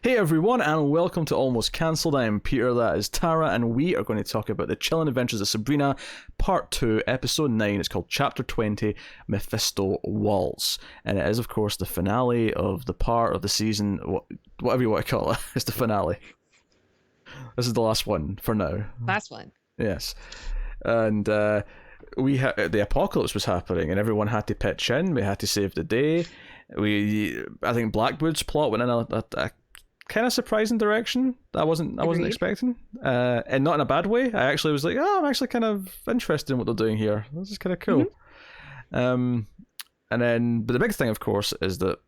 Hey everyone, and welcome to Almost Cancelled. I am Peter, that is Tara, and we are going to talk about the Chilling Adventures of Sabrina, Part 2, Episode 9. It's called Chapter 20, Mephisto Waltz. And it is, of course, the finale of the part of the season, whatever you want to call it. It's the finale. This is the last one, for now. Last one. Yes. And the apocalypse was happening, and everyone had to pitch in. We had to save the day. I think Blackwood's plot went in a kind of surprising direction that I wasn't expecting, and not in a bad way. I actually was like, I'm actually kind of interested in what they're doing here. This is kind of cool. And then, but the big thing, of course, is that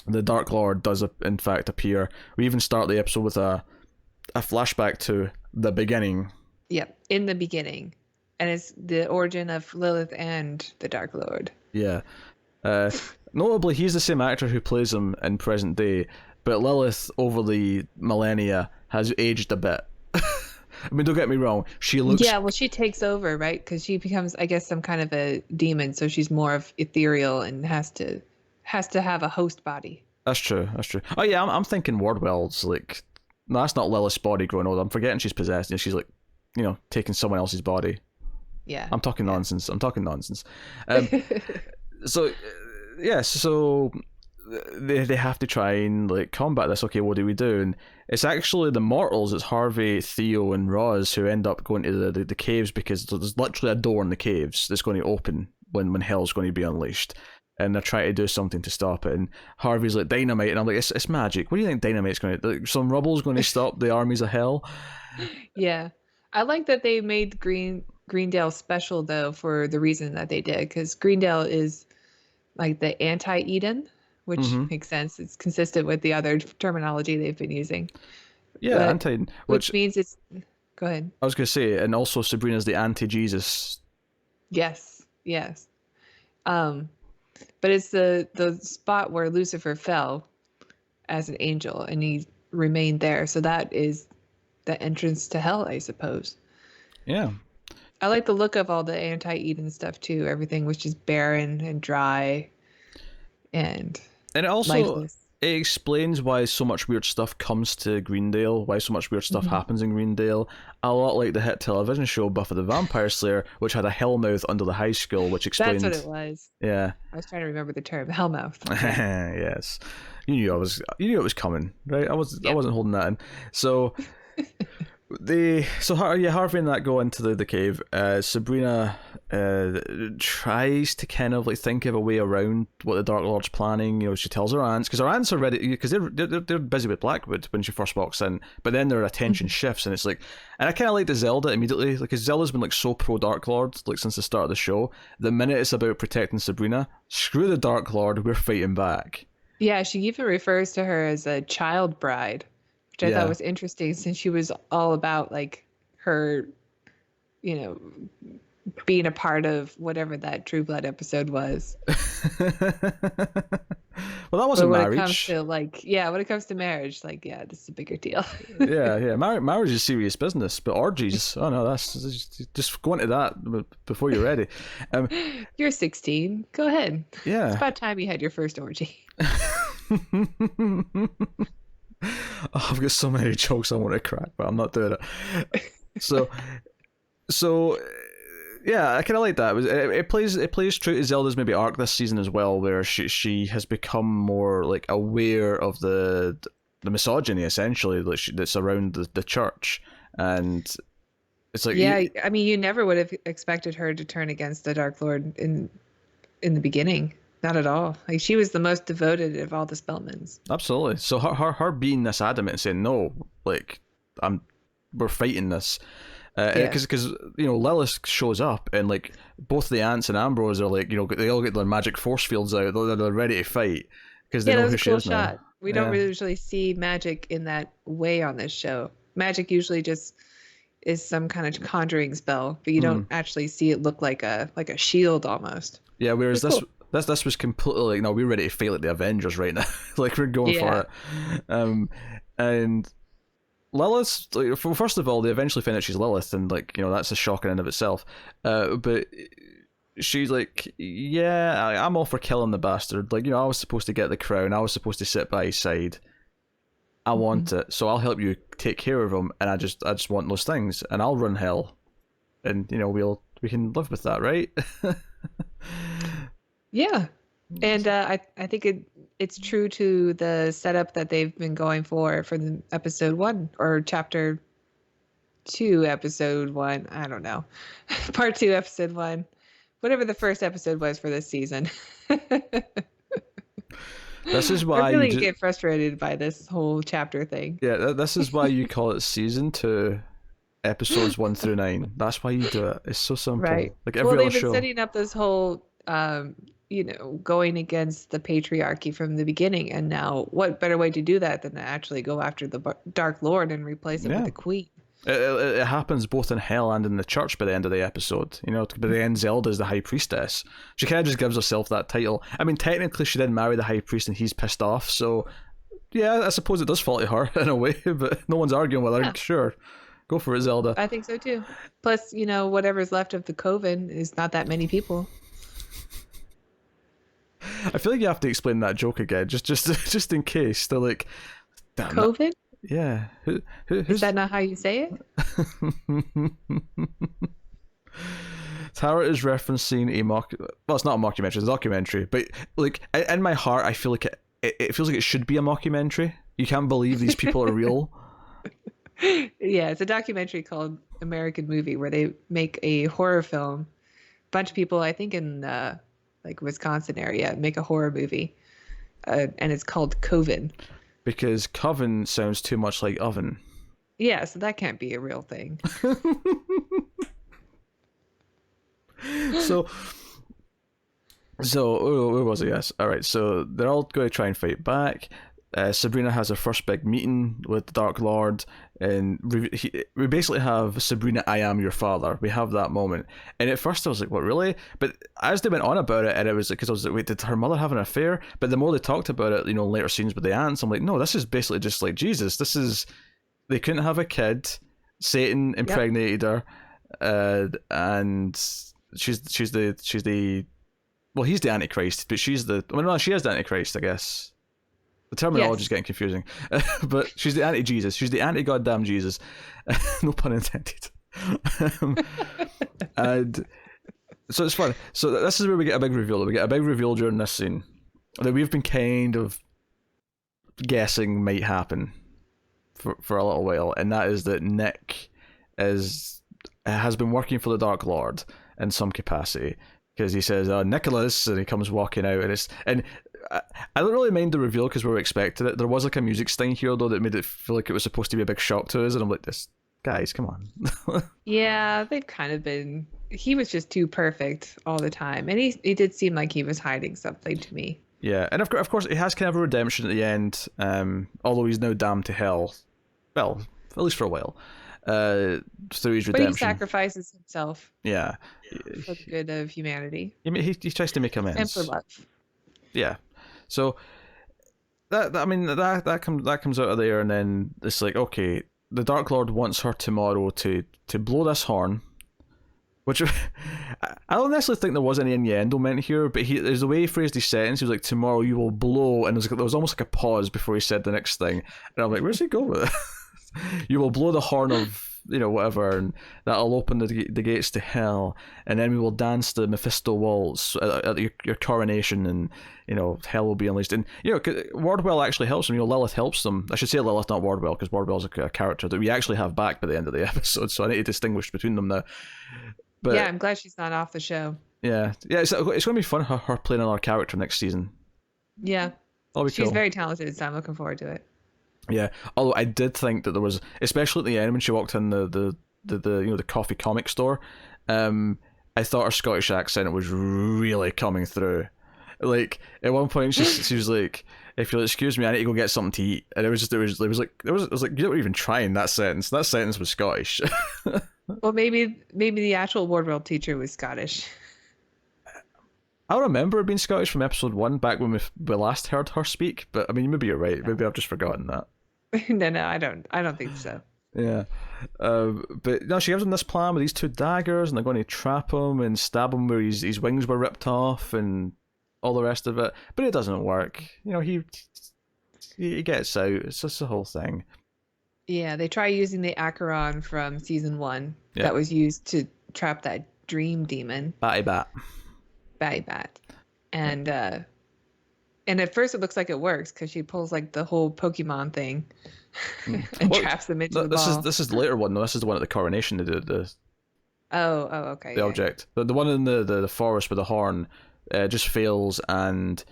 the Dark Lord does in fact appear. We even start the episode with a flashback to the beginning. Yep, in the beginning, and it's the origin of Lilith and the Dark Lord. Yeah. Notably, he's the same actor who plays him in present day. But Lilith, over the millennia, has aged a bit. I mean, don't get me wrong. She looks... Yeah, well, she takes over, right? Because she becomes, I guess, some kind of a demon. So she's more of ethereal and has to have a host body. That's true. Oh, yeah, I'm thinking Wardwell's like... No, that's not Lilith's body growing old. I'm forgetting she's possessed. You know, she's like, taking someone else's body. Yeah. I'm talking nonsense. So they have to try and combat this. Okay, what do we do? And it's actually the mortals. It's Harvey, Theo, and Roz who end up going to the caves, because there's literally a door in the caves that's going to open when hell's going to be unleashed, and they're trying to do something to stop it. And Harvey's like, dynamite, and I'm like, it's magic. What do you think dynamite's going to? Some rubble's going to stop the armies of hell? Yeah, I like that they made Greendale special though, for the reason that they did, because Greendale is like the anti-Eden, which makes sense. It's consistent with the other terminology they've been using. Yeah, anti-Eden. Which means it's... Go ahead. I was going to say, and also Sabrina's the anti-Jesus. Yes. But it's the spot where Lucifer fell as an angel, and he remained there. So that is the entrance to hell, I suppose. Yeah. I like the look of all the anti-Eden stuff too. Everything was just barren and dry, and it also lifeless. It explains why so much weird stuff comes to Greendale, why so much weird stuff happens in Greendale. A lot like the hit television show Buffy the Vampire Slayer, which had a hellmouth under the high school, which explained... That's what it was. Yeah. I was trying to remember the term hellmouth. Yes, you knew it was coming, right? I wasn't holding that in. So. Harvey and that go into the cave. Sabrina tries to kind of think of a way around what the Dark Lord's planning. She tells her aunts, because her aunts are ready, because they're busy with Blackwood when she first walks in, but then their attention shifts, and it's like, and I kind of like the Zelda immediately, because Zelda's been so pro Dark Lord since the start of the show. The minute it's about protecting Sabrina, screw the Dark Lord, we're fighting back. Yeah, she even refers to her as a child bride, which I thought was interesting, since she was all about her, being a part of whatever that True Blood episode was. Well, that wasn't marriage. When it comes to marriage, this is a bigger deal. yeah. Marriage is serious business, but orgies, oh no, that's just go into that before you're ready. You're 16. Go ahead. Yeah. It's about time you had your first orgy. I've got so many jokes I want to crack, but I'm not doing it. So yeah, I kind of like that. It plays true to Zelda's maybe arc this season as well, where she has become more aware of the misogyny essentially that's around the church, and it's like, yeah, I mean, you never would have expected her to turn against the Dark Lord in the beginning. Not at all. She was the most devoted of all the Spellmans. Absolutely. So her being this adamant and saying, no, we're fighting this. Because Lilith shows up, and both the aunts and Ambrose are they all get their magic force fields out. They're ready to fight because they know who she is now. Shot. We don't really usually see magic in that way on this show. Magic usually just is some kind of conjuring spell, but you don't actually see it look like a shield almost. Yeah, whereas this was completely no, we're ready to fight like the Avengers right now. We're going for it. And Lilith, first of all, they eventually find out she's Lilith, and that's a shock in and of itself. But she's like, yeah, I'm all for killing the bastard. I was supposed to get the crown. I was supposed to sit by his side. I want Mm-hmm. it, so I'll help you take care of him, and I just want those things, and I'll run hell, and we can live with that, right? Yeah. And I think it's true to the setup that they've been going for the episode 1 or chapter 2, episode 1. I don't know. Part 2, episode 1. Whatever the first episode was for this season. This is I why really get frustrated by this whole chapter thing. Yeah, this is why you call it season 2, episodes 1 through 9. That's why you do it. It's so simple. Right. Like Well, every other they've been show. setting up this whole, going against the patriarchy from the beginning. And now, what better way to do that than to actually go after the Dark Lord and replace it with the Queen? It happens both in hell and in the church by the end of the episode. By the end, Zelda is the high priestess. She kind of just gives herself that title. I mean, technically, she did marry the high priest and he's pissed off. So, yeah, I suppose it does fall to her in a way, but no one's arguing with her. Yeah. Sure, go for it, Zelda. I think so too. Plus, whatever's left of the coven is not that many people. I feel like you have to explain that joke again, just in case. They're like, coven? Yeah. Who's... Is that not how you say it? Tara is referencing well, it's not a mockumentary, it's a documentary, but like in my heart I feel like it feels like it should be a mockumentary. You can't believe these people are real. Yeah, it's a documentary called American Movie where they make a horror film. A bunch of people, I think in like Wisconsin area, make a horror movie, and it's called Coven. Because coven sounds too much like oven. Yeah, so that can't be a real thing. So where was I? Yes. All right. So they're all going to try and fight back. Sabrina has her first big meeting with the Dark Lord, and we basically have Sabrina, I am your father. We have that moment, and at first I was like, "What, really?" But as they went on about it, and it was because I was like, "Wait, did her mother have an affair?" But the more they talked about it, later scenes with the aunts, I'm like, "No, this is basically just like Jesus. This is they couldn't have a kid. Satan impregnated her, and she's the well, he's the Antichrist, but she is the Antichrist, I guess." The terminology is getting confusing, but she's the anti-Jesus. She's the anti-goddamn Jesus. No pun intended. And so it's fun. So this is where we get a big reveal. We get a big reveal during this scene that we've been kind of guessing might happen for a little while, and that is that Nick has been working for the Dark Lord in some capacity, because he says, Nicholas, and he comes walking out, and I don't really mind the reveal because we were expecting it. There was like a music sting here though that made it feel like it was supposed to be a big shock to us, and I'm like, this guys, come on. Yeah, they've kind of been. He was just too perfect all the time, and he did seem like he was hiding something to me. Yeah, and of course he has kind of a redemption at the end, although he's now damned to hell. Well, at least for a while. Through his redemption. But he sacrifices himself. Yeah. For the good of humanity. He tries to make amends. And for love. Yeah. So that comes out of there, and then it's like, okay, the Dark Lord wants her tomorrow to blow this horn, which I don't necessarily think there was any innuendo meant here, but there's the way he phrased his sentence. He was like, tomorrow you will blow, and there was almost like a pause before he said the next thing, and I'm like, where's he going with it? You will blow the horn of whatever, and that'll open the gates to hell, and then we will dance the Mephisto waltz at your coronation, and hell will be unleashed. And Wardwell actually helps them. Lilith helps them. I should say Lilith, not Wardwell, because Wardwell's a character that we actually have back by the end of the episode, so I need to distinguish between them now. But yeah, I'm glad she's not off the show. Yeah, it's going to be fun her playing another character next season. Yeah, she's cool. Very talented, so I'm looking forward to it. Yeah, although I did think that there was, especially at the end when she walked in the coffee comic store, I thought her Scottish accent was really coming through. Like at one point she was like, "If you'll excuse me, I need to go get something to eat," and it was like you weren't even trying that sentence. That sentence was Scottish. Well, maybe the actual Wardwell teacher was Scottish. I remember it being Scottish from episode 1 back when we last heard her speak, but I mean, maybe you're right. Maybe I've just forgotten that. No, I don't think so. Yeah, but no, she gives him this plan with these 2 daggers, and they're going to trap him and stab him where his wings were ripped off and all the rest of it. But it doesn't work. he gets out. It's just the whole thing. Yeah, they try using the Acheron from season 1 Yeah. that was used to trap that dream demon. Batty bat. Batty bat. And at first it looks like it works because she pulls like the whole Pokemon thing and traps them into the ball. This is the later one though. This is the one at the coronation they did the okay. the object. The one in the forest with the horn just fails, and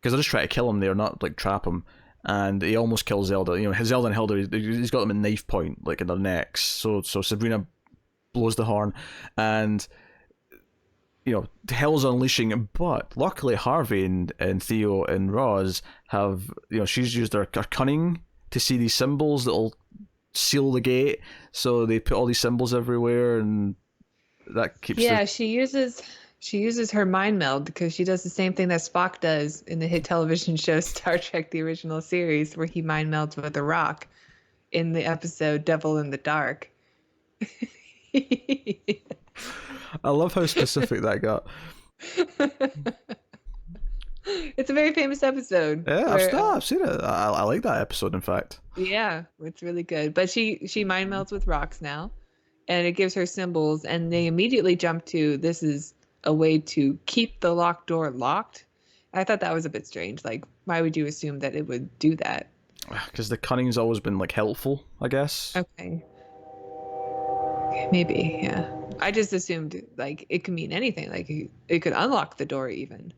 because they're just trying to kill him there, not like trap him, and he almost kills Zelda. You know, Zelda and Hilda, he's got them at knife point, like in their necks. So Sabrina blows the horn, and you know, hell's unleashing. But luckily, Harvey and Theo and Roz have, you know, she's used her cunning to see these symbols that'll seal the gate. So they put all these symbols everywhere, and that keeps. Yeah, she uses her mind meld because she does the same thing that Spock does in the hit television show Star Trek: The Original Series, where he mind melds with a rock in the episode Devil in the Dark. I love how specific that got. It's a very famous episode. Yeah, I've seen it. I like that episode, in fact. Yeah, it's really good. But she mind melds with rocks now, and it gives her symbols, and they immediately jump to, this is a way to keep the locked door locked. I thought that was a bit strange. Like, why would you assume that it would do that? Because the cunning's always been like helpful, I guess. Okay, maybe, yeah. I just assumed like it could mean anything. Like it could unlock the door even.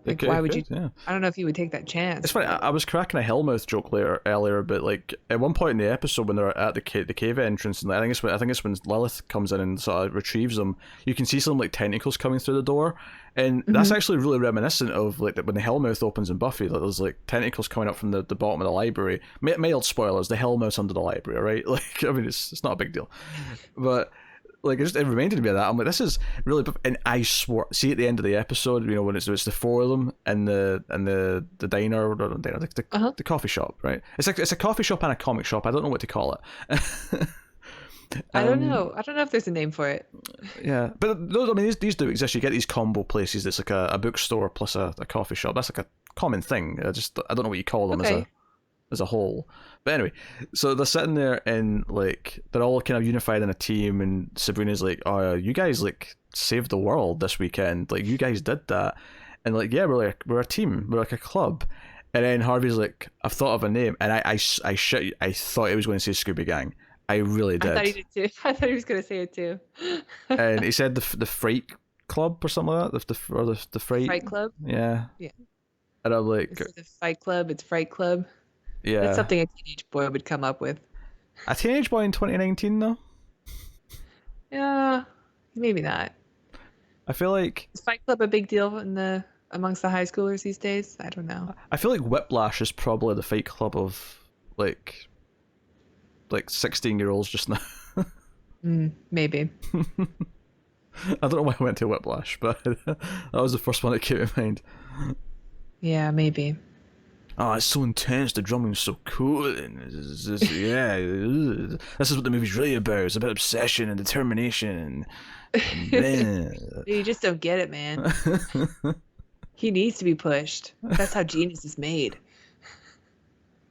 Like, why would you? Yeah. I don't know if you would take that chance. It's funny. I was cracking a Hellmouth joke earlier, but like at one point in the episode when they're at the cave entrance, and I think it's when Lilith comes in and sort of retrieves them. You can see some like tentacles coming through the door, and that's actually really reminiscent of like when the Hellmouth opens in Buffy. Like, there's like tentacles coming up from the bottom of the library. Mild spoilers: the Hellmouth's under the library, right? Like, I mean, it's not a big deal, but. Like, it reminded me of that. I'm like, this is really, and I swore. See, at the end of the episode, you know, when it's the four of them in the diner, or not diner, the coffee shop, right? It's a coffee shop and a comic shop. I don't know what to call it. I don't know. I don't know if there's a name for it. Yeah, but those, I mean, these do exist. You get these combo places. It's like a bookstore plus a coffee shop. That's like a common thing. I don't know what you call them as a whole. But anyway, so they're sitting there and like they're all kind of unified in a team, and Sabrina's like, "Oh, you guys like saved the world this weekend. Like, you guys did that." And like, "Yeah, we're a team. We're like a club." And then Harvey's like, "I've thought of a name," and I thought he was going to say Scooby Gang. I really did. I thought he did too. I thought he was going to say it too. And he said the Fright Club or something like that. The Fright Club. Yeah. Yeah. And I'm like, it's the Fight Club. It's Fright Club. Yeah. That's something a teenage boy would come up with. A teenage boy in 2019, though? Yeah, maybe not. I feel like... Is Fight Club a big deal amongst the high schoolers these days? I don't know. I feel like Whiplash is probably the Fight Club of, like 16-year-olds just now. Maybe. I don't know why I went to Whiplash, but that was the first one that came to mind. Yeah, maybe. Oh, it's so intense. The drumming's so cool, and yeah, this is what the movie's really about. It's about obsession and determination. And You just don't get it, man. He needs to be pushed. That's how genius is made.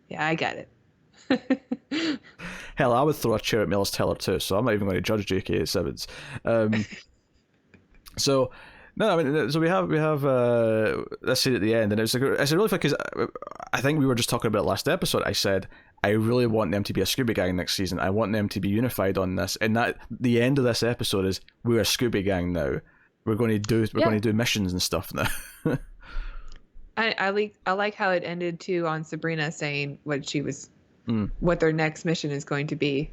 Yeah, I got it. Hell, I would throw a chair at Miles Teller too, so I'm not even going to judge JK Simmons. So. No, I mean, so we have this scene at the end, and it's really funny because I think we were just talking about it last episode. I said I really want them to be a Scooby Gang next season. I want them to be unified on this, and that the end of this episode is we're a Scooby Gang now. We're going to do missions and stuff now. I like how it ended too on Sabrina saying what their next mission is going to be.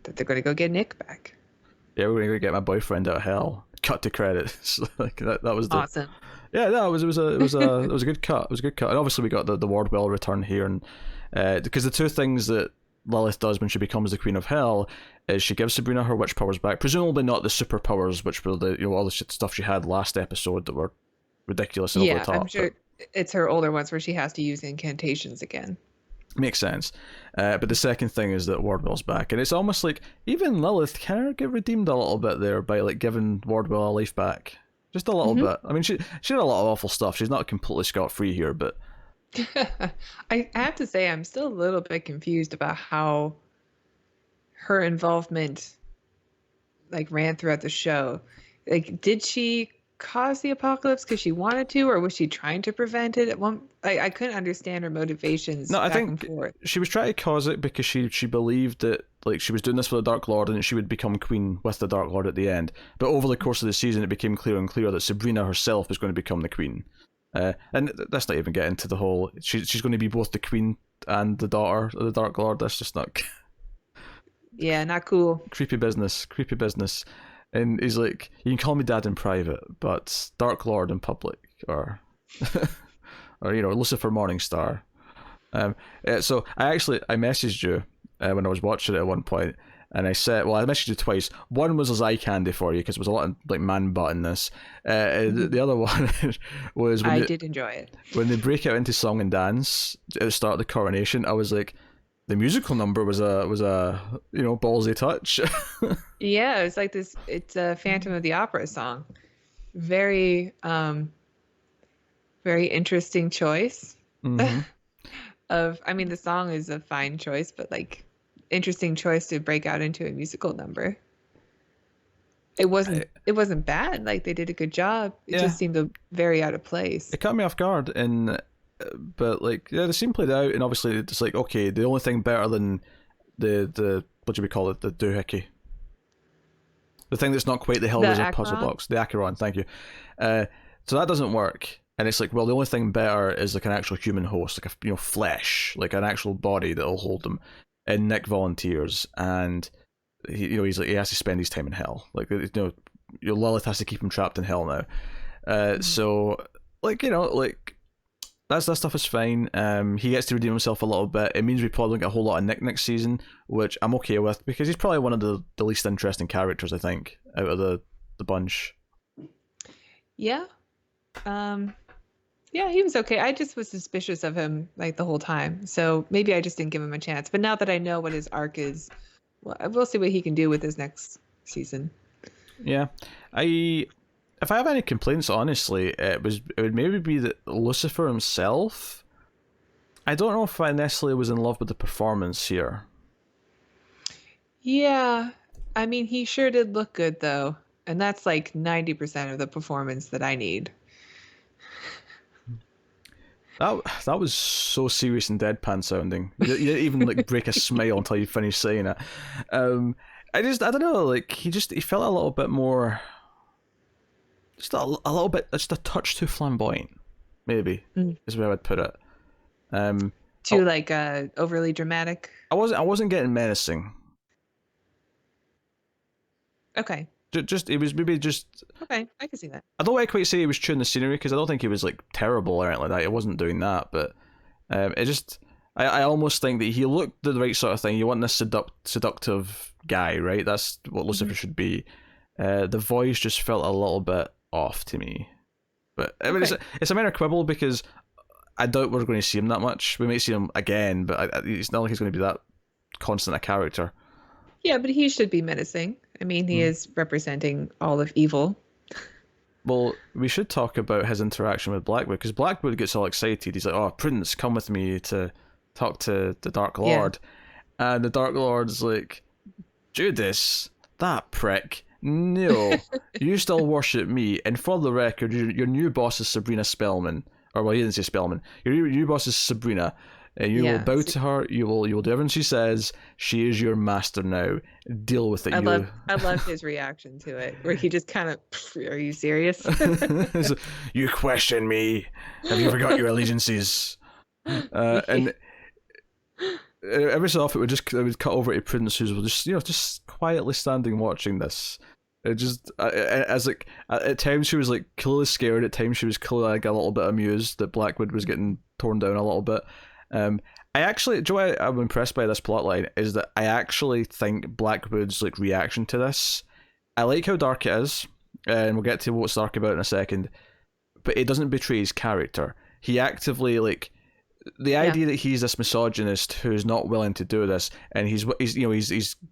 That they're going to go get Nick back. Yeah, we're going to go get my boyfriend out of hell. Cut to credits. Like that was awesome. Yeah, no, it was a good cut. It was a good cut, and obviously we got the Wardwell return here, and because the two things that Lilith does when she becomes the Queen of Hell is she gives Sabrina her witch powers back, presumably not the superpowers, which were all the stuff she had last episode that were ridiculous and over the top. I'm sure it's her older ones where she has to use incantations again. Makes sense. But the second thing is that Wardwell's back, and it's almost like even Lilith kind of get redeemed a little bit there by like giving Wardwell a life back, just a little bit. I mean, she did a lot of awful stuff. She's not completely scot free here, but I have to say, I'm still a little bit confused about how her involvement like ran throughout the show. Like, did she cause the apocalypse because she wanted to, or was she trying to prevent it? At one, I couldn't understand her motivations No, I back and think forth. she was trying to cause it because she believed that like she was doing this for the Dark Lord and she would become queen with the Dark Lord at the end. But over the course of the season, it became clearer and clearer that Sabrina herself was going to become the queen. And let's not even get into the whole. She's going to be both the queen and the daughter of the Dark Lord. That's just not. Yeah, not cool. Creepy business. Creepy business. And he's like, you can call me dad in private, but Dark Lord in public, or or Lucifer Morningstar. So I messaged you when I was watching it at one point, and I said, well, I messaged you twice. One was as eye candy for you because there was a lot of like man butt in this. The other one was when I did enjoy it when they break out into song and dance at the start of the coronation. I was like, the musical number was a ballsy touch. Yeah, it's like this. It's a Phantom of the Opera song. Very, very interesting choice. Mm-hmm. I mean, the song is a fine choice, but like, interesting choice to break out into a musical number. It wasn't bad. Like they did a good job. It just seemed very out of place. It caught me off guard, but like the scene played out, and obviously it's like, okay, the only thing better than the what do we call it, the doohickey, the thing that's not quite the Hellraiser puzzle box, the Acheron, thank you. So that doesn't work, and it's like, well, the only thing better is like an actual human host, like a flesh, like an actual body that'll hold them. And Nick volunteers, and he's like, he has to spend his time in hell. Like Lilith has to keep him trapped in hell now. So like that stuff is fine. He gets to redeem himself a little bit. It means we probably don't get a whole lot of Nick next season, which I'm okay with because he's probably one of the least interesting characters, I think, out of the bunch. Yeah. Yeah, he was okay. I just was suspicious of him like the whole time. So maybe I just didn't give him a chance. But now that I know what his arc is, well, we'll see what he can do with his next season. Yeah. If I have any complaints, honestly, it would maybe be that Lucifer himself. I don't know if I necessarily was in love with the performance here. Yeah. I mean, he sure did look good though. And that's like 90% of the performance that I need. That was so serious and deadpan sounding. You didn't even like break a smile until you finished saying it. I don't know, like he felt a little bit more, just a little bit, just a touch too flamboyant, maybe is where I would put it. Too like overly dramatic. I wasn't getting menacing. Okay. It was maybe just. Okay, I can see that. I don't quite say he was chewing the scenery because I don't think he was like terrible or anything like that. He wasn't doing that, but it just. I almost think that he looked the right sort of thing. You want this seductive guy, right? That's what Lucifer should be. The voice just felt a little bit off to me, but I mean, it's a minor quibble because I doubt we're going to see him that much. We might see him again, but it's not like he's going to be that constant a character. Yeah, but he should be menacing. I mean, he is representing all of evil. Well, we should talk about his interaction with Blackwood, because Blackwood gets all excited. He's like, oh, Prudence, come with me to talk to the Dark Lord. Yeah. And the Dark Lord's like, Judas, that prick, no, you still worship me. And for the record, your new boss is Sabrina Spellman. Or, well, he didn't say Spellman. Your new boss is Sabrina. You will bow to her. You will do everything she says. She is your master now. Deal with it. I love his reaction to it, where he just kind of, are you serious? You question me. Have you forgot your allegiances? And every so often it would cut over to Prudence, who's just quietly standing watching this. It just at times she was like clearly scared. At times she was clearly like a little bit amused that Blackwood was getting torn down a little bit. I'm impressed by this plotline is that I actually think Blackwood's like reaction to this. I like how dark it is, and we'll get to what's dark about in a second. But it doesn't betray his character. He actively like the idea that he's this misogynist who's not willing to do this, and he's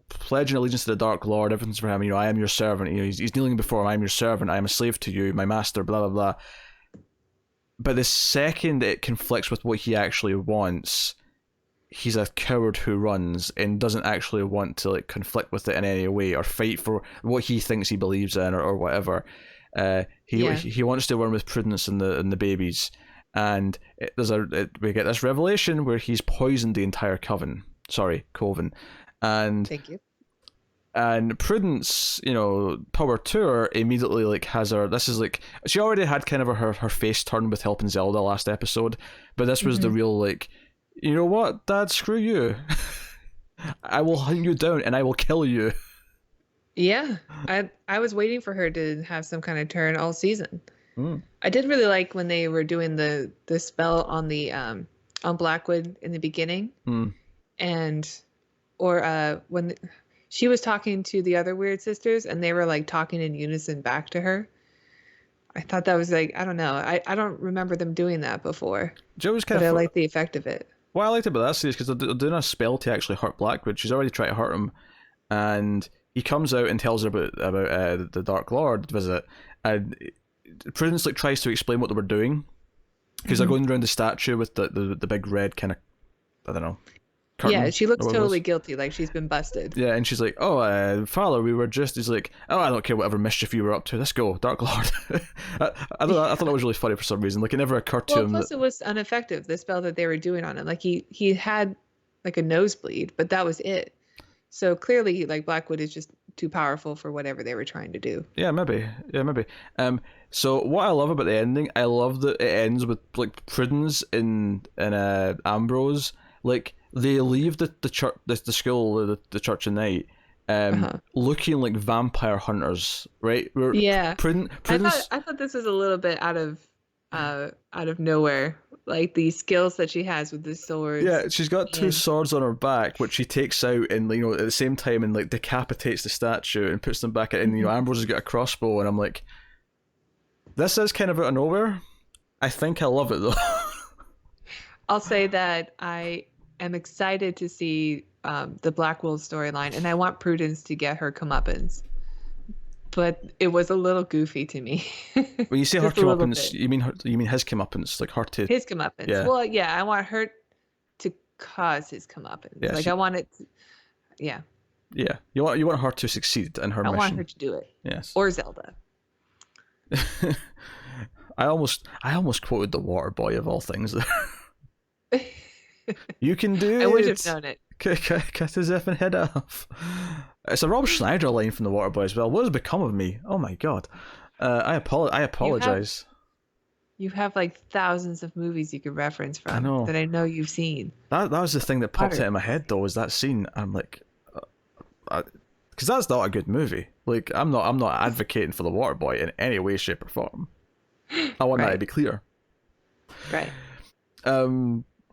pledging allegiance to the Dark Lord. Everything's for him. I am your servant. He's kneeling before him. I am your servant. I am a slave to you, my master. Blah blah blah. but the second it conflicts with what he actually wants, he's a coward who runs and doesn't actually want to like conflict with it in any way or fight for what he thinks he believes in or whatever. He wants to run with Prudence and the babies, and we get this revelation where he's poisoned the entire coven, and Thank you. And Prudence, power to her, immediately like has her. This is like she already had kind of her face turned with helping Zelda last episode, but this was the real like, you know what, Dad, screw you. I will hunt you down and I will kill you. Yeah, I was waiting for her to have some kind of turn all season. I did really like when they were doing the spell on the on Blackwood in the beginning, when she was talking to the other weird sisters and they were like talking in unison back to her. I thought that was like, I don't know, I don't remember them doing that before. I like the effect of it. What I liked about that series because they're doing a spell to actually hurt Blackwood. She's already tried to hurt him, and he comes out and tells her about the Dark Lord visit, and Prudence like tries to explain what they were doing because they're going around the statue with the big red kind of, I don't know, curtain. Yeah, she looks totally guilty, like she's been busted. Yeah, and she's like, "Oh, Father, we were just." He's like, "Oh, I don't care whatever mischief you were up to. Let's go, Dark Lord." I thought that was really funny for some reason. Like it never occurred to him. Plus it was ineffective, the spell that they were doing on him. Like he had like a nosebleed, but that was it. So clearly, like Blackwood is just too powerful for whatever they were trying to do. Yeah, maybe. So what I love about the ending, I love that it ends with like Prudence and Ambrose. Like they leave the church, the school, the church at night, looking like vampire hunters, right? Prudence. I thought this was a little bit out of nowhere. Like the skills that she has with the swords. Yeah, she's got two swords on her back, which she takes out and at the same time and like decapitates the statue and puts them back in. And Ambrose has got a crossbow, and I'm like, this is kind of out of nowhere. I think I love it though. I'll say that I am excited to see the Blackwell storyline, and I want Prudence to get her comeuppance. But it was a little goofy to me. When you say her comeuppance, you mean his comeuppance, like her to his comeuppance. Yeah. Well, yeah, I want her to cause his comeuppance. Yeah, I want it. Yeah. Yeah, you want her to succeed in her mission. I want her to do it. Yes. Or Zelda. I almost quoted the Water Boy of all things there. You can do it. I would have known it. Cut his effing head off. It's a Rob Schneider line from the Water Boy as well. What has become of me? Oh my god. I apologize. You have like thousands of movies you could reference from that I know you've seen. That was the thing that popped out of my head though, was that scene. I'm like, because that's not a good movie. Like I'm not advocating for the Water Boy in any way, shape, or form. I want that to be clear. Right.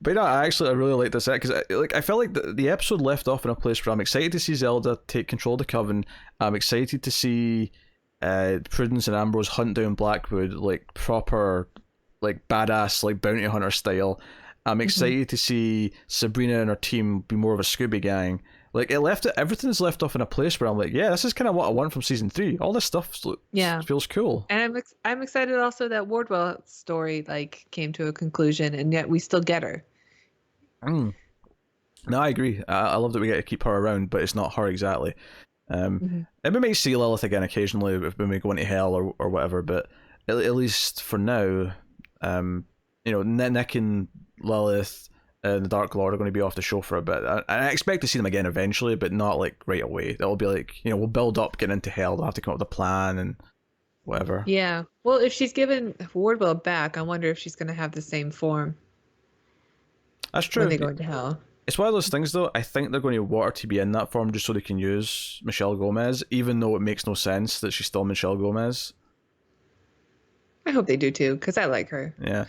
But I really like this because I felt like the episode left off in a place where I'm excited to see Zelda take control of the Coven. I'm excited to see Prudence and Ambrose hunt down Blackwood like proper, like badass, like bounty hunter style. I'm excited to see Sabrina and her team be more of a Scooby Gang. Like everything's left off in a place where I'm like, yeah, this is kind of what I want from season 3. All this stuff feels cool. And I'm excited also that Wardwell's story like came to a conclusion, and yet we still get her. No, I agree. I love that we get to keep her around, but it's not her exactly. And we may see Lilith again occasionally when we go into hell or whatever, but at least for now, Nick and Lilith and the Dark Lord are going to be off the show for a bit. I expect to see them again eventually, but not like right away. It'll be like, we'll build up getting into hell. They'll have to come up with a plan and whatever. Yeah. Well, if she's given Wardwell back, I wonder if she's going to have the same form. That's true. When they go into hell. It's one of those things, though. I think they're going to want her to be in that form just so they can use Michelle Gomez, even though it makes no sense that she's still Michelle Gomez. I hope they do too, because I like her. Yeah.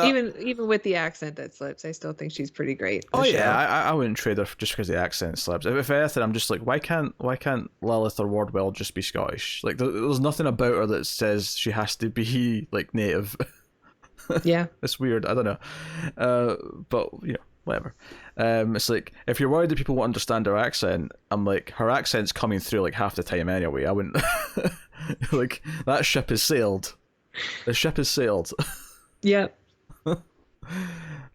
Even with the accent that slips, I still think she's pretty great. Oh yeah, I wouldn't trade her just because the accent slips. If anything, I'm just like, why can't Lilith or Wardwell just be Scottish? Like, there's nothing about her that says she has to be like native. Yeah, it's weird. I don't know, but whatever. It's like if you're worried that people won't understand her accent, I'm like, her accent's coming through like half the time anyway. I wouldn't like that ship has sailed. The ship has sailed. Yep.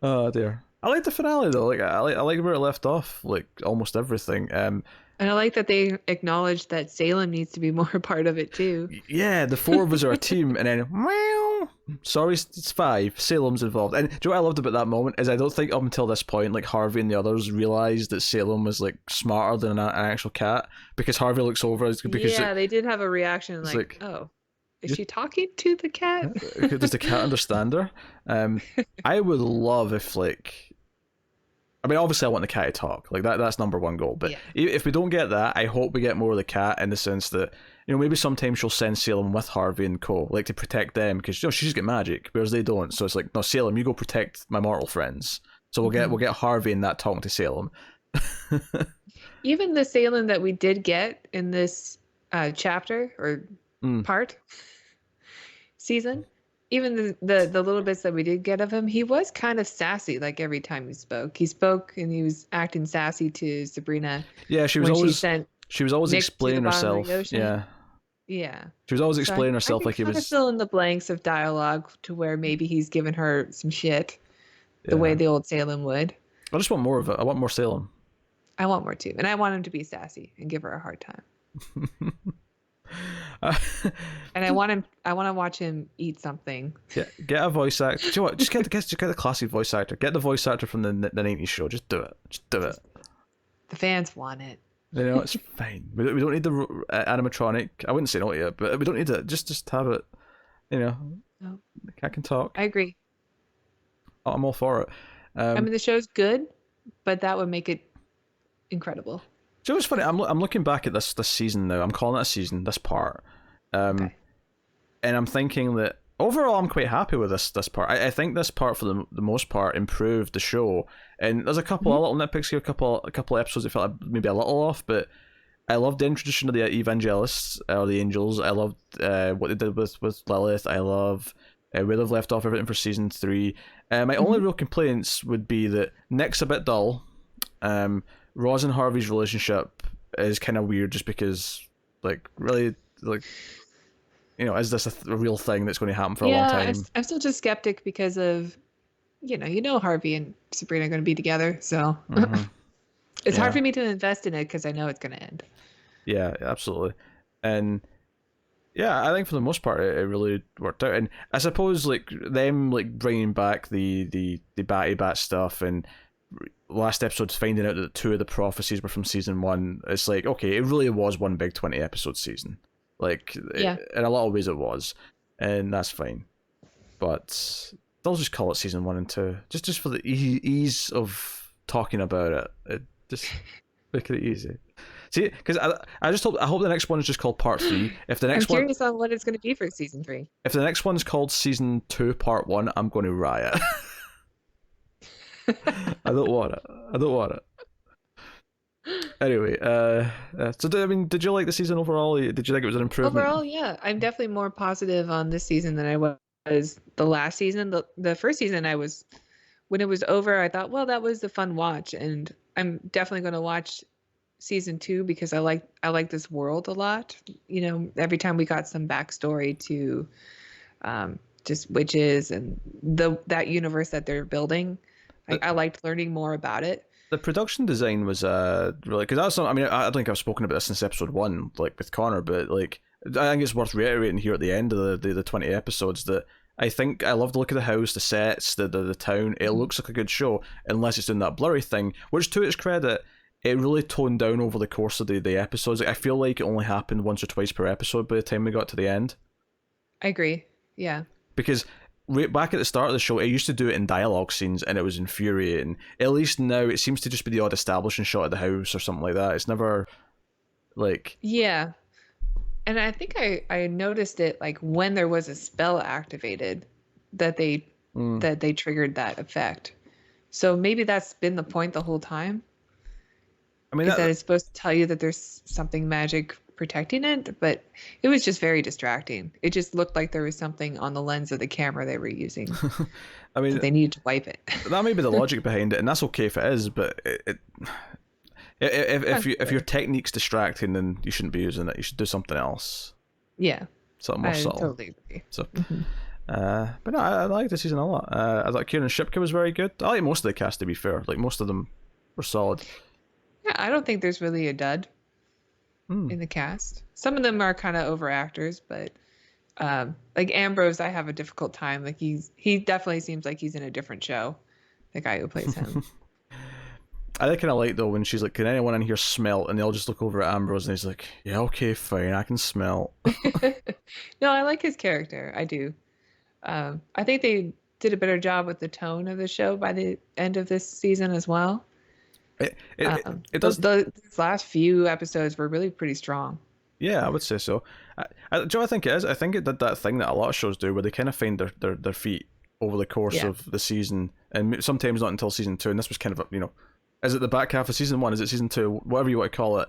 Oh dear. I like the finale though. Like I like where it left off. Like almost everything. And I like that they acknowledge that Salem needs to be more a part of it too. Yeah, the four of us are a team, and then meow. Sorry, it's five. Salem's involved, and do you know what I loved about that moment is I don't think up until this point like Harvey and the others realized that Salem was like smarter than an actual cat because Harvey looks over because They did have a reaction like, oh, is she talking to the cat? Does the cat understand her? I would love if like. I mean, obviously, I want the cat to talk. Like that's number one goal. But if we don't get that, I hope we get more of the cat in the sense that maybe sometimes she'll send Salem with Harvey and Co. like to protect them because she just get magic, whereas they don't. So it's like, no, Salem, you go protect my mortal friends. So we'll get Harvey and that talking to Salem. Even the Salem that we did get in this chapter or part season. Even the little bits that we did get of him, he was kind of sassy. Like every time he spoke, and he was acting sassy to Sabrina. Yeah, she was always Nick explaining herself. Yeah, she was always explaining herself like he was. Fill in the blanks of dialogue to where maybe he's giving her some shit, the way the old Salem would. I just want more of it. I want more Salem. I want more too, and I want him to be sassy and give her a hard time. And I want to watch him eat something. Get a voice actor. Do you know what? Just get a classy voice actor. Get the voice actor from the 90s show. Just do it. The fans want it. It's fine. We don't need the animatronic. I wouldn't say no yet, but we don't need it. Just have it. No. The cat can talk. I agree. I'm all for it. I mean, the show's good, but that would make it incredible. Do you know what's funny? I'm looking back at this season now. I'm calling it a season, this part. And I'm thinking that overall I'm quite happy with this part. I think this part for the most part improved the show. And there's a couple of little nitpicks here, a couple episodes that felt like maybe a little off, but I loved the introduction of the evangelists or the angels. I loved what they did with Lilith. I love where they've left off everything for season 3. My only real complaints would be that Nick's a bit dull. Roz and Harvey's relationship is kind of weird just because, like, really, like, is this a real thing that's going to happen for a long time? I'm still just skeptic because of, Harvey and Sabrina are going to be together, so it's hard for me to invest in it because I know it's going to end. Yeah, absolutely. And yeah, I think for the most part it really worked out. And I suppose like them like bringing back the Batty Bat stuff and last episode's finding out that 2 of the prophecies were from season 1. It's like, okay, it really was one big 20 episode season. Like, in a lot of ways it was, and that's fine. But they'll just call it season 1 and 2, just for the ease of talking about it. Just make it easy. See, because I hope the next one is just called Part 3. If the next I'm curious on what it's going to be for season 3. If the next one's called Season 2 Part 1, I'm going to riot. I don't want it. Anyway, so did you like the season overall? Did you think it was an improvement? Overall, yeah. I'm definitely more positive on this season than I was the last season. The first season when it was over, I thought, well, that was a fun watch, and I'm definitely going to watch season 2 because I like this world a lot. Every time we got some backstory to just witches and that universe that they're building. I liked learning more about it. The production design was really, because that's not, I mean, I think I've spoken about this since episode 1, like with Connor, but like I think it's worth reiterating here at the end of the 20 episodes that I think I love the look of the house, the sets, the town. It looks like a good show unless it's doing that blurry thing, which to its credit, it really toned down over the course of the episodes. I feel like it only happened once or twice per episode by the time we got to the end. I agree. Yeah. Because right back at the start of the show, it used to do it in dialogue scenes and it was infuriating. At least now it seems to just be the odd establishing shot of the house or something like that. It's never like... Yeah. And I think I noticed it like when there was a spell activated that they triggered that effect. So maybe that's been the point the whole time. I mean, that it's supposed to tell you that there's something magic protecting it, but it was just very distracting. It just looked like there was something on the lens of the camera they were using. I mean, so they needed to wipe it. That may be the logic behind it, and that's okay if it is. But if your technique's distracting, then you shouldn't be using it. You should do something else. Yeah, something more subtle. Totally agree. So, But no, I liked the season a lot. I thought Kieran Shipka was very good. I like most of the cast, to be fair. Like, most of them were solid. Yeah, I don't think there's really a dud in the cast. Some of them are kind of over actors, but like Ambrose, I have a difficult time. Like he definitely seems like he's in a different show. The guy who plays him. I kind of like though when she's like, "Can anyone in here smell?" And they all just look over at Ambrose, and he's like, "Yeah, okay, fine, I can smell." No, I like his character. I do. I think they did a better job with the tone of the show by the end of this season as well. It does. These last few episodes were really pretty strong. Yeah, I would say so. Joe, I think it is. I think it did that thing that a lot of shows do, where they kind of find their feet over the course of the season, and sometimes not until season 2. And this was kind of is it the back half of season 1? Is it season 2? Whatever you want to call it.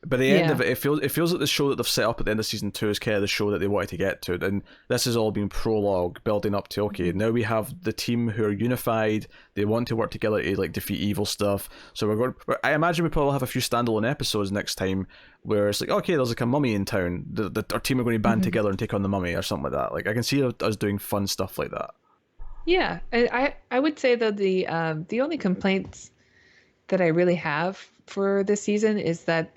By the end of it, it feels like the show that they've set up at the end of season 2 is kind of the show that they wanted to get to, and this has all been prologue building up to now we have the team who are unified. They want to work together to like defeat evil stuff. So I imagine we probably have a few standalone episodes next time where it's like, okay, there's like a mummy in town. Our team are going to band together and take on the mummy or something like that. Like I can see us doing fun stuff like that. Yeah, I would say though the only complaints that I really have for this season is that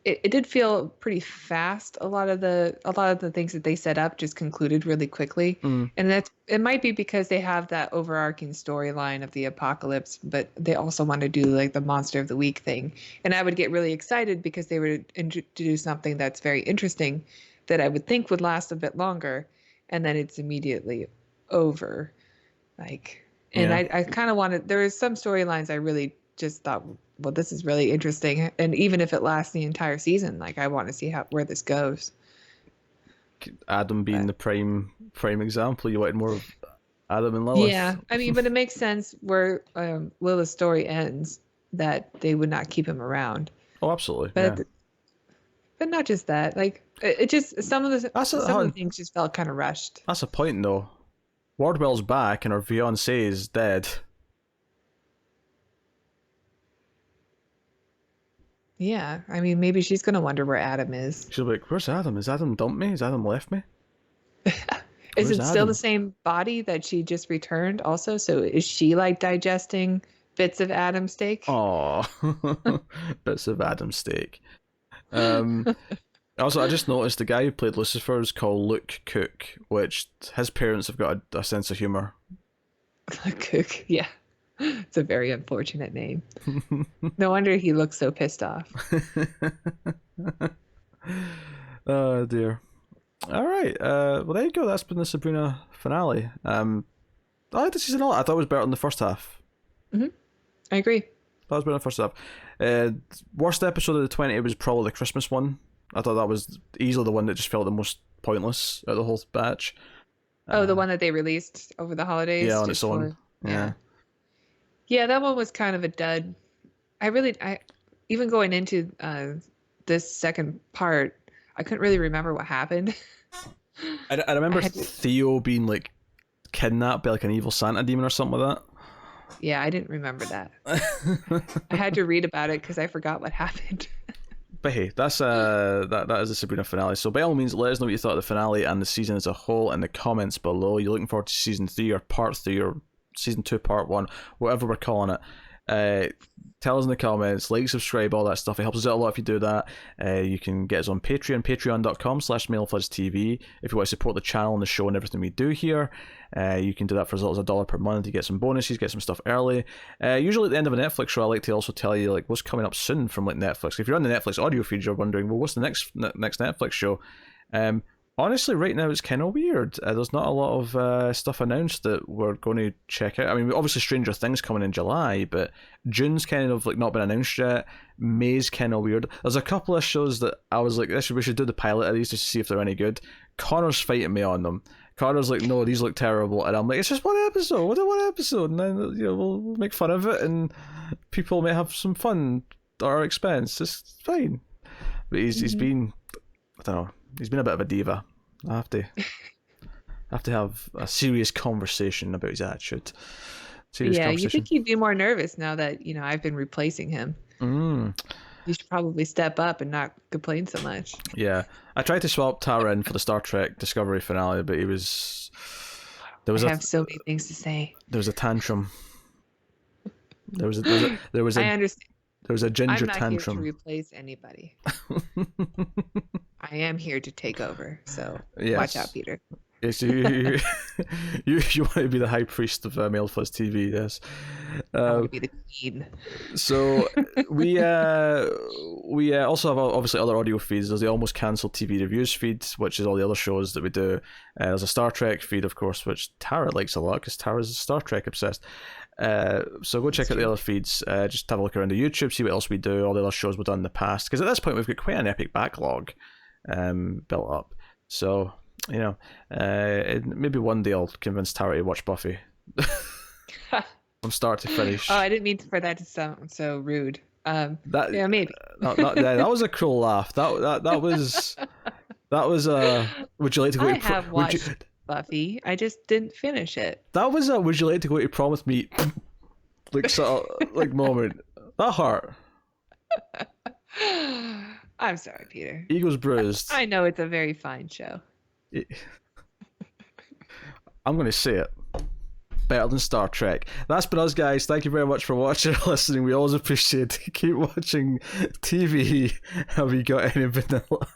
it did feel pretty fast. A lot of the things that they set up just concluded really quickly, and it might be because they have that overarching storyline of the apocalypse, but they also want to do like the monster of the week thing. And I would get really excited because they would introduce something that's very interesting that I would think would last a bit longer, and then it's immediately over. I kind of wanted. There was some storylines I really just thought, well, this is really interesting, and even if it lasts the entire season, like I want to see where this goes. Adam being the prime example, you wanted more of Adam and Lilith. Yeah, I mean, but it makes sense where Lilith's story ends, that they would not keep him around. Oh, absolutely. But not just that. Like it just some of the things just felt kind of rushed. That's a point, though. Wardwell's back, and her fiancé is dead. Yeah, I mean, maybe she's gonna wonder where Adam is. She'll be like, "Where's Adam? Is Adam dumped me? Is Adam left me?" Is it still the same body that she just returned also? So is she like digesting bits of Adam's steak? Oh, bits of Adam's steak. Also, I just noticed the guy who played Lucifer is called Luke Cook, which his parents have got a sense of humor. Cook, yeah. It's a very unfortunate name. No wonder he looks so pissed off. Oh dear. All right. Well, there you go. That's been the Sabrina finale. I liked the season a lot. I thought it was better than the first half. I agree. That was better than the first half. Worst episode of the 20 was probably the Christmas one. I thought that was easily the one that just felt the most pointless out of the whole batch. The one that they released over the holidays. Yeah, on its own. Yeah, that one was kind of a dud. I even going into this second part, I couldn't really remember what happened. I remember Theo being like kidnapped by like an evil Santa demon or something like that. Yeah, I didn't remember that. I had to read about it because I forgot what happened. But hey, that's that is the Sabrina finale. So by all means, let us know what you thought of the finale and the season as a whole in the comments below. You're looking forward to season 3 or part 3 or season 2 part 1, whatever we're calling it. Tell us in the comments, like, subscribe, all that stuff. It helps us out a lot if you do that. You can get us on Patreon, patreon.com/MailFuzzTV. If you want to support the channel and the show and everything we do here, you can do that for as little as $1 per month to get some bonuses, get some stuff early. Usually at the end of a Netflix show, I like to also tell you like what's coming up soon from like Netflix. If you're on the Netflix audio feed, you're wondering, well, what's the next Netflix show? Honestly, right now it's kind of weird. There's not a lot of stuff announced that we're going to check out. I mean, obviously Stranger Things coming in July, but June's kind of like not been announced yet. May's kind of weird. There's a couple of shows that I was like, we should do the pilot of these to see if they're any good. Connor's fighting me on them. Connor's like, no, these look terrible, and I'm like, it's just one episode. We'll do one episode, and then we'll make fun of it, and people may have some fun at our expense. It's fine. But he's been, I don't know. He's been a bit of a diva. I have to have a serious conversation about his attitude. Yeah, you think he'd be more nervous now that I've been replacing him. You should probably step up and not complain so much. Yeah, I tried to swap Tara in for the Star Trek Discovery finale, but he was There was I have so many things to say. There was a tantrum. There was a I understand. there was a ginger I'm not tantrum. here to replace anybody. I am here to take over. So Yes. watch out, Peter. Yes, you want to be the high priest of Male Fuzz TV, yes. I want to be the queen. So we also have obviously other audio feeds. There's the Almost Cancelled TV Reviews feed, which is all the other shows that we do. There's a Star Trek feed, of course, which Tara likes a lot because Tara's Star Trek obsessed. So go check out the other feeds. Just have a look around the YouTube, see what else we do, all the other shows we've done in the past. Because at this point we've got quite an epic backlog built up. So maybe one day I'll convince Tara to watch Buffy from start to finish. Oh, I didn't mean for that to sound so rude. Yeah, maybe. That was a cruel laugh. That was would you like to go? I have watched Buffy. I just didn't finish it. That was a would you like to go to prom with me? Like sort of like moment. That hurt. I'm sorry, Peter. Ego's bruised. I know it's a very fine show. I'm going to say it. Better than Star Trek. That's been us, guys. Thank you very much for watching and listening. We always appreciate it. Keep watching TV. Have you got any vanilla?